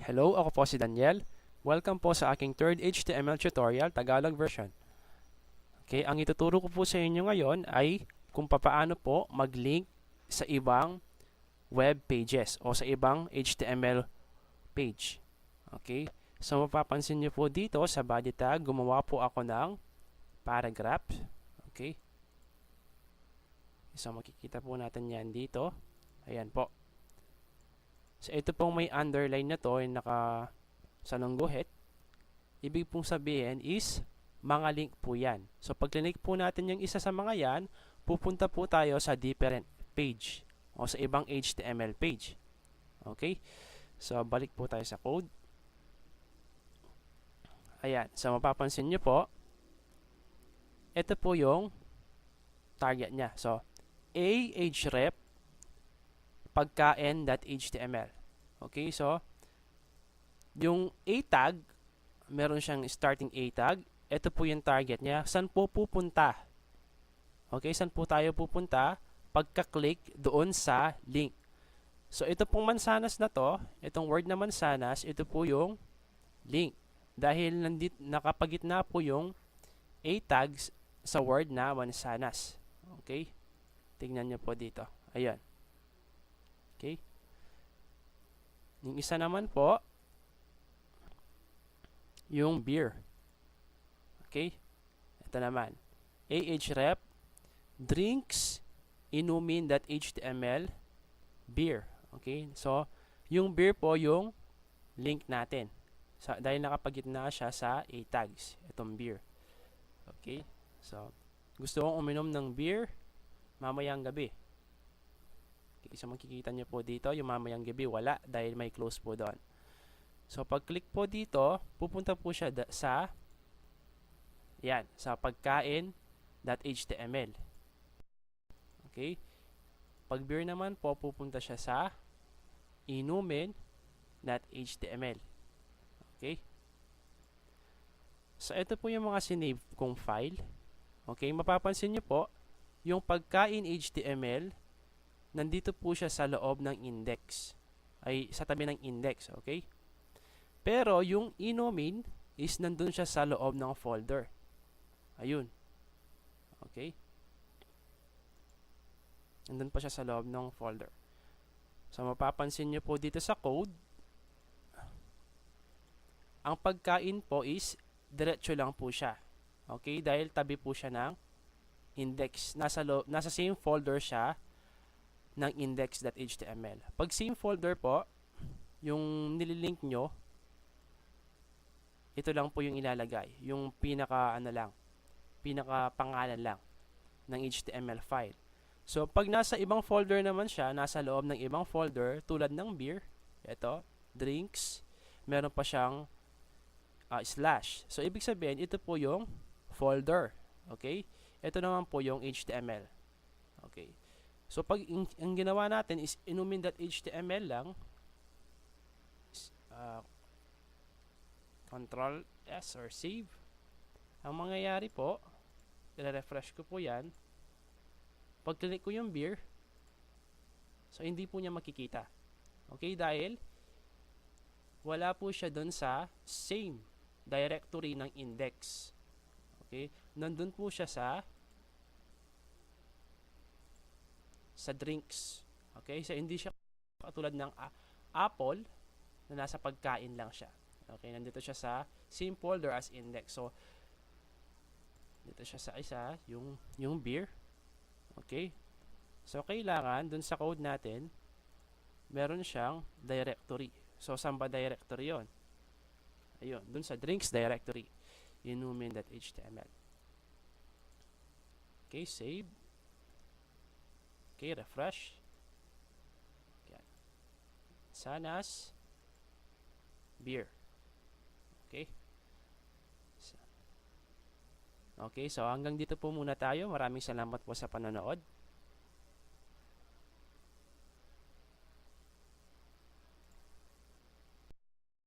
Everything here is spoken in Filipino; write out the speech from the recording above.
Hello, ako po si Daniel. Welcome po sa aking third HTML tutorial Tagalog version. Okay, ang ituturo ko po sa inyo ngayon ay kung papaano po mag-link sa ibang web pages o sa ibang HTML page. Okay, so mapapansin niyo po dito sa body tag, gumawa po ako ng paragraph. Okay, so makikita po natin yan dito. Ayan po. So ito pong may underline na to, yung nakasalungguhit, ibig pong sabihin is mga link po yan. So pag click po natin yung isa sa mga yan, pupunta po tayo sa different page o sa ibang HTML page. Okay? So balik po tayo sa code. Ayan. So mapapansin nyo po, ito po yung target niya. So ahref pagkain.html. Okay, so yung a tag, meron siyang starting a tag. Ito po yung target niya. Saan po pupunta? Okay, saan po tayo pupunta? Pagka-click doon sa link. So ito pong mansanas na to, itong word na mansanas, ito po yung link. Dahil nandito nakapagitna po yung a tags sa word na mansanas. Okay? Tingnan niyo po dito. Ayan. Okay? Yung isa naman po, yung beer. Okay? Ito naman. ahref drinks inumin.html beer. Okay? So, yung beer po yung link natin. Dahil nakapagitna siya sa a tags. Itong beer. Okay? So, gusto kong uminom ng beer mamayang gabi. Okay, so makikita nyo po dito, yung mamayang gabi wala dahil may close po doon. So pag click po dito, pupunta po siya sa pagkain.html. Okay? Pag beer naman po, pupunta siya sa inumin.html. Okay? So ito po yung mga sinave kong file. Okay, mapapansin nyo po, yung pagkain.html nandito po siya sa loob ng index. Ay, sa tabi ng index, okay? Pero, yung inumin is nandun siya sa loob ng folder. Ayun. Okay? Nandun pa siya sa loob ng folder. So, mapapansin nyo po dito sa code, ang pagkain po is diretso lang po siya. Okay? Dahil tabi po siya ng index. Nasa same folder siya ng index.html. Pag same folder po, yung nililink nyo, ito lang po yung ilalagay. Yung pinaka pangalan lang ng HTML file. So, pag nasa ibang folder naman siya, nasa loob ng ibang folder, tulad ng beer, ito, drinks, meron pa siyang slash. So, ibig sabihin, ito po yung folder. Okay? Ito naman po yung HTML. Okay. So, pag ang ginawa natin is inumin.html lang, Control S or save. Ang mangyayari po, i-refresh ko po yan. Pag click ko yung beer, so hindi po niya makikita. Okay, dahil wala po siya doon sa same directory ng index. Okay, nandun po siya sa drinks. Okay? So, hindi siya katulad ng apple na nasa pagkain lang siya. Okay? Nandito siya sa same folder as index. So, dito siya sa isa, yung beer. Okay? So, kailangan dun sa code natin, meron siyang directory. So, saan ba directory yon? Ayun, dun sa drinks directory. Inumin.html. Okay, save. Okay, refresh. Yan. Sanas beer. Okay. Okay, so hanggang dito po muna tayo. Maraming salamat po sa panonood.